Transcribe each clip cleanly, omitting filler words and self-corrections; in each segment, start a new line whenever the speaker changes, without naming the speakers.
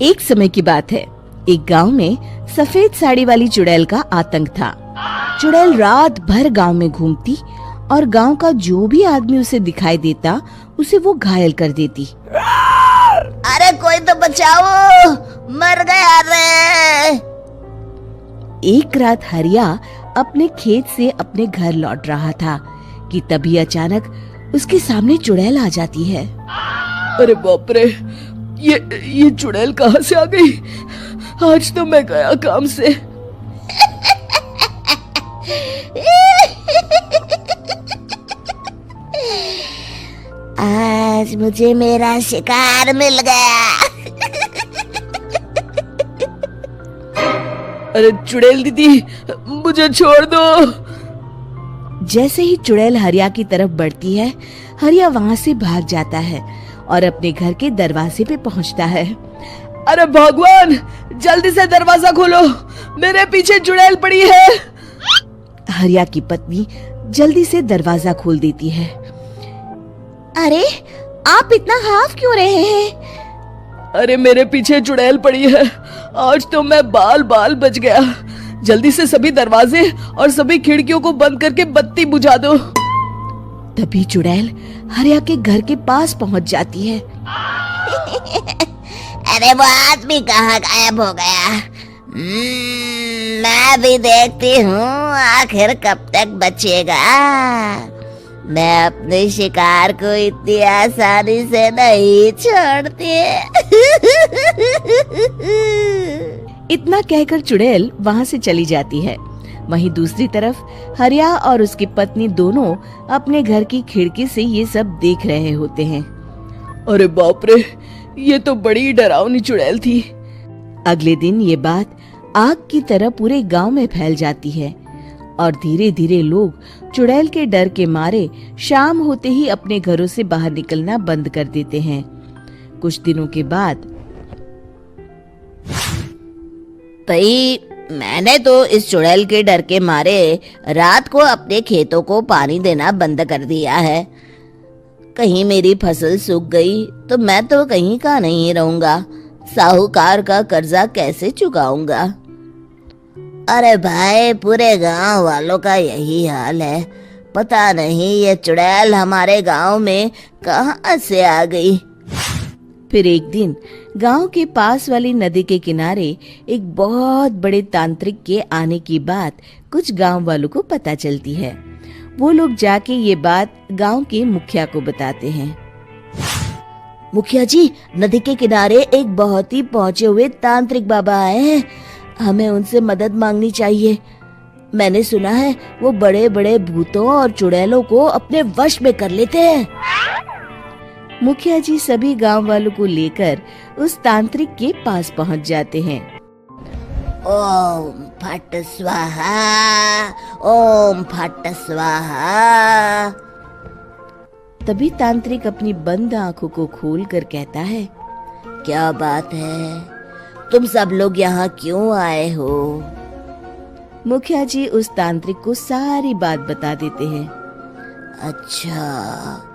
एक समय की बात है। एक गांव में सफेद साड़ी वाली चुड़ैल का आतंक था। चुड़ैल रात भर गांव में घूमती और गांव का जो भी आदमी उसे दिखाई देता उसे वो घायल कर देती।
अरे कोई तो बचाओ, मर गया रे।
एक रात हरिया अपने खेत से अपने घर लौट रहा था कि तभी अचानक उसके सामने चुड़ैल आ जाती है।
अरे बाप रे, ये चुड़ैल कहाँ से आ गई? आज तो मैं गया काम से।
आज मुझे मेरा शिकार मिल गया।
अरे चुड़ैल दीदी, मुझे छोड़ दो।
जैसे ही चुड़ैल हरिया की तरफ बढ़ती है, हरिया वहाँ से भाग जाता है और अपने घर के दरवाजे पे पहुँचता है।
अरे भगवान, जल्दी से दरवाजा खोलो, मेरे पीछे चुड़ैल पड़ी है।
हरिया की पत्नी जल्दी से दरवाजा खोल देती है।
अरे आप इतना हाफ क्यों रहे हैं?
अरे मेरे पीछे चुड़ैल पड़ी है, आज तो मैं बाल बाल बच गया। जल्दी से सभी दरवाजे और सभी खिड़कियों को बंद करके बत्ती बुझा दो।
तभी चुड़ैल हरिया के घर के पास पहुंच जाती है।
अरे वो आदमी कहाँ गायब हो गया? मैं भी देखती हूँ आखिर कब तक बचेगा। मैं अपने शिकार को इतनी आसानी से नहीं छोड़ती।
इतना कहकर चुड़ैल वहाँ से चली जाती है। वहीं दूसरी तरफ हरिया और उसकी पत्नी दोनों अपने घर की खिड़की से ये सब देख रहे होते हैं।
अरे बाप रे, ये तो बड़ी डरावनी चुड़ैल थी।
अगले दिन ये बात आग की तरह पूरे गांव में फैल जाती है और धीरे धीरे लोग चुड़ैल के डर के मारे शाम होते ही अपने घरों से बाहर निकलना बंद कर देते हैं। कुछ दिनों के बाद
भाई, मैंने तो इस चुड़ैल के डर के मारे रात को अपने खेतों को पानी देना बंद कर दिया है। कहीं मेरी फसल सूख गई तो मैं तो कहीं का नहीं रहूंगा। साहूकार का कर्जा कैसे चुकाऊंगा? अरे भाई, पूरे गांव वालों का यही हाल है। पता नहीं ये चुड़ैल हमारे गांव में कहां से आ गई।
फिर एक दिन गांव के पास वाली नदी के किनारे एक बहुत बड़े तांत्रिक के आने की बात कुछ गांव वालों को पता चलती है। वो लोग जाके ये बात गांव के मुखिया को बताते हैं।
मुखिया जी, नदी के किनारे एक बहुत ही पहुंचे हुए तांत्रिक बाबा आए हैं। हमें उनसे मदद मांगनी चाहिए। मैंने सुना है वो बड़े बड़े भूतों और चुड़ैलों को अपने वश में कर लेते हैं।
मुखिया जी सभी गांव वालों को लेकर उस तांत्रिक के पास पहुंच जाते हैं।
ओम फट स्वाहा, ओम फट स्वाहा।
तभी तांत्रिक अपनी बंद आंखों को खोलकर कहता है,
क्या बात है? तुम सब लोग यहाँ क्यों आए हो?
मुखिया जी उस तांत्रिक को सारी बात बता देते हैं।
अच्छा,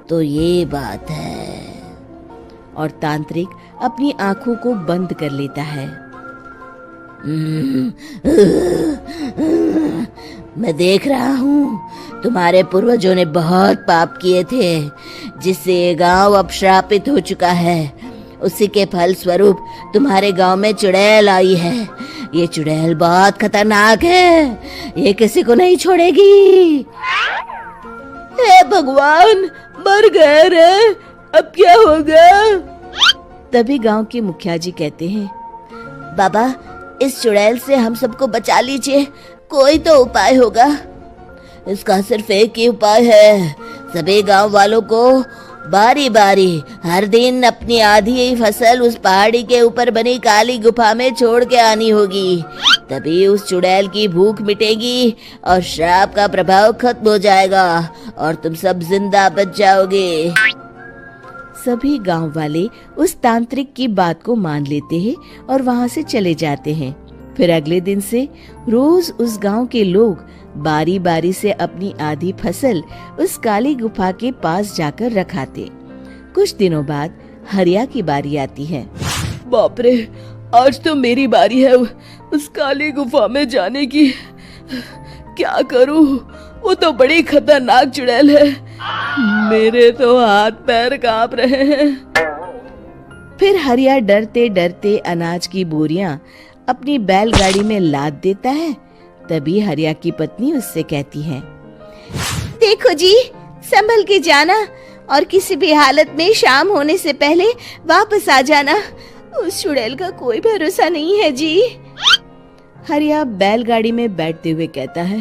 तो ये बात है।
और तांत्रिक अपनी आंखों को बंद कर लेता है।
मैं देख रहा हूँ तुम्हारे पूर्वजों ने बहुत पाप किए थे, जिससे ये गांव अब श्रापित हो चुका है। उसी के फल स्वरूप तुम्हारे गांव में चुड़ैल आई है। ये चुड़ैल बहुत खतरनाक है, ये किसी को नहीं छोड़ेगी।
हे भगवान, मर गए रे, अब क्या होगा?
तभी गांव के मुखिया जी कहते हैं,
बाबा, इस चुड़ैल से हम सबको बचा लीजिए। कोई तो उपाय होगा। इसका सिर्फ एक ही उपाय है। सभी गांव वालों को बारी बारी हर दिन अपनी आधी फसल उस पहाड़ी के ऊपर बनी काली गुफा में छोड़ के आनी होगी। तभी उस चुड़ैल की भूख मिटेगी और श्राप का प्रभाव खत्म हो जाएगा और तुम सब जिंदा बच जाओगे।
सभी गांव वाले उस तांत्रिक की बात को मान लेते हैं और वहां से चले जाते हैं। फिर अगले दिन से रोज उस गांव के लोग बारी बारी से अपनी आधी फसल उस काली गुफा के पास जाकर रखाते। कुछ दिनों बाद हरिया की बारी आती है।
बाप रे, आज तो मेरी बारी है उस काली गुफा में जाने की। क्या करूं, वो तो बड़ी खतरनाक चुड़ैल है। मेरे तो हाथ पैर कांप रहे हैं।
फिर हरिया डरते डरते अनाज की बोरियां अपनी बैलगाड़ी में लाद देता है। तभी हरिया की पत्नी उससे कहती है,
देखो जी, संभल के जाना और किसी भी हालत में शाम होने से पहले वापस आ जाना। उस चुड़ैल का कोई भरोसा नहीं है जी।
हरिया बैलगाड़ी में बैठते हुए कहता है,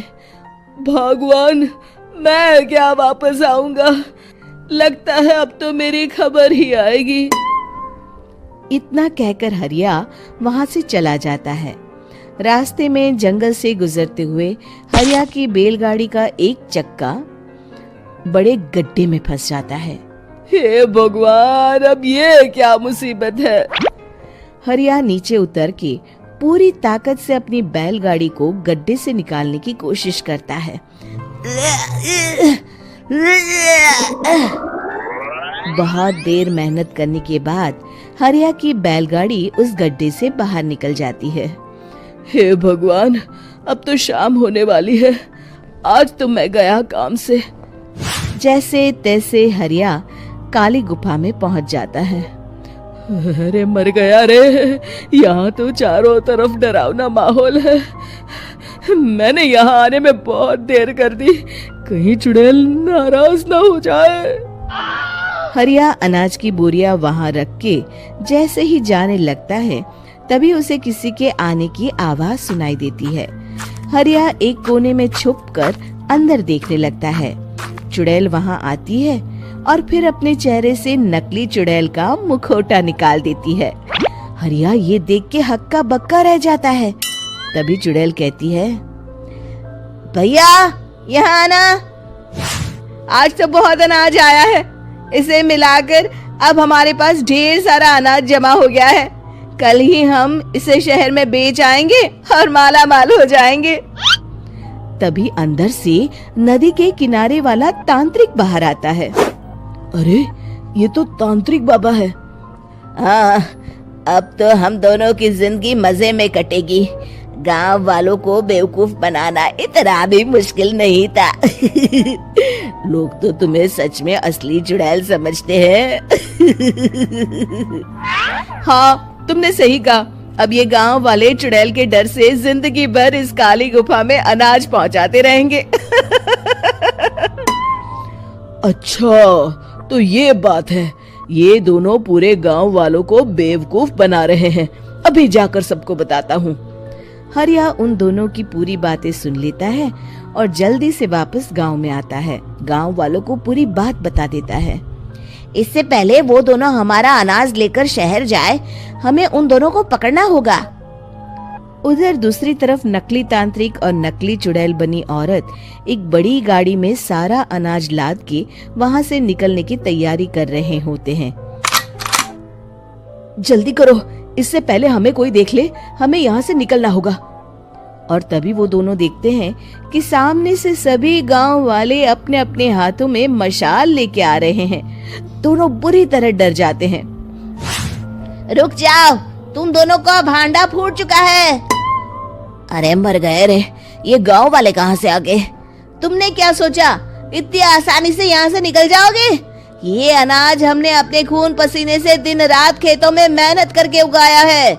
भगवान, मैं क्या वापस आऊंगा? लगता है अब तो मेरी खबर ही आएगी।
इतना कहकर हरिया वहां से चला जाता है। रास्ते में जंगल से गुजरते हुए हरिया की बैलगाड़ी का एक चक्का बड़े गड्ढे में फंस जाता है।
हे भगवान, अब ये क्या मुसीबत है?
हरिया नीचे उतर के पूरी ताकत से अपनी बैलगाड़ी को गड्ढे से निकालने की कोशिश करता है। बहुत देर मेहनत करने के बाद हरिया की बैलगाड़ी उस गड्ढे से बाहर निकल जाती है।
हे भगवान, अब तो शाम होने वाली है। आज तो मैं गया काम से।
जैसे तैसे हरिया काली गुफा में पहुंच जाता है।
अरे मर गया रे, यहाँ तो चारों तरफ डरावना माहौल है। मैंने यहाँ आने में बहुत देर कर दी, कहीं चुड़ैल नाराज ना हो जाए।
हरिया अनाज की बोरियां वहां रख के जैसे ही जाने लगता है, तभी उसे किसी के आने की आवाज सुनाई देती है। हरिया एक कोने में छुपकर अंदर देखने लगता है। चुड़ैल वहां आती है और फिर अपने चेहरे से नकली चुड़ैल का मुखौटा निकाल देती है। हरिया ये देख के हक्का बक्का रह जाता है। तभी चुड़ैल कहती है,
भैया यहाँ आना,
आज तो बहुत अनाज आया है। इसे मिलाकर अब हमारे पास ढेर सारा अनाज जमा हो गया है। कल ही हम इसे शहर में बेच आएंगे और माला माल हो जाएंगे।
तभी अंदर से नदी के किनारे वाला तांत्रिक बाहर आता है।
अरे, ये तो तांत्रिक बाबा है।
हाँ, अब तो हम दोनों की जिंदगी मजे में कटेगी। गांव वालों को बेवकूफ बनाना इतना भी मुश्किल नहीं था। लोग तो तुम्हें सच में असली चुड़ैल समझते हैं।
हाँ, तुमने सही कहा। अब ये गांव वाले चुड़ैल के डर से जिंदगी भर इस काली गुफा में अनाज पहुंचाते रहेंगे। अच्छा, तो ये बात है। ये दोनों पूरे गांव वालों को बेवकूफ बना रहे हैं। अभी जाकर सबको बताता हूँ।
हरिया उन दोनों की पूरी बातें सुन लेता है और जल्दी से वापस गांव में आता है। गांव वालों को पूरी बात बता देता है।
इससे पहले वो दोनों हमारा अनाज लेकर शहर जाए, हमें उन दोनों को पकड़ना होगा।
उधर दूसरी तरफ नकली तांत्रिक और नकली चुड़ैल बनी औरत एक बड़ी गाड़ी में सारा अनाज लाद के वहां से निकलने की तैयारी कर रहे होते हैं।
जल्दी करो, इससे पहले हमें कोई देख ले। हमें यहाँ से निकलना होगा।
और तभी वो दोनों देखते हैं कि सामने से सभी गांव वाले अपने अपने हाथों में मशाल लेके आ रहे हैं। दोनों बुरी तरह डर जाते हैं।
रुक जाओ, तुम दोनों का भांडा फूट चुका है। अरे मर गए रे, ये गांव वाले कहाँ से आ गए? तुमने क्या सोचा इतनी आसानी से यहाँ से निकल जाओगे? ये अनाज हमने अपने खून पसीने से दिन रात खेतों में मेहनत करके उगाया है।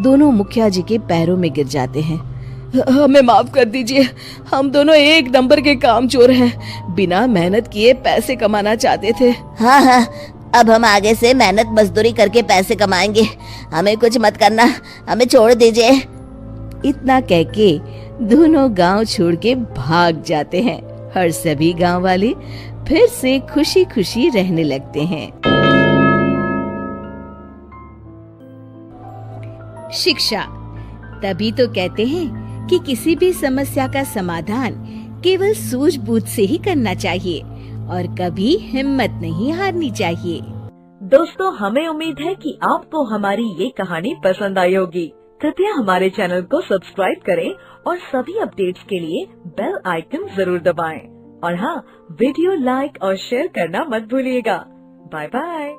दोनों मुखिया जी के पैरों में गिर जाते हैं।
हमें माफ कर दीजिए, हम दोनों एक नंबर के कामचोर हैं। बिना मेहनत किए पैसे कमाना चाहते थे।
हाँ, अब हम आगे से मेहनत मजदूरी करके पैसे कमाएंगे। हमें कुछ मत करना, हमें छोड़ दीजिए।
इतना कह के दोनों गांव छोड़ के भाग जाते हैं और सभी गांव वाले फिर से खुशी खुशी रहने लगते हैं। शिक्षा, तभी तो कहते हैं कि किसी भी समस्या का समाधान केवल सूझबूझ से ही करना चाहिए और कभी हिम्मत नहीं हारनी चाहिए।
दोस्तों, हमें उम्मीद है कि आपको हमारी ये कहानी पसंद आई होगी। कृपया हमारे चैनल को सब्सक्राइब करें और सभी अपडेट्स के लिए बेल आइकन जरूर दबाएं। और हाँ, वीडियो लाइक और शेयर करना मत भूलिएगा। Bye bye.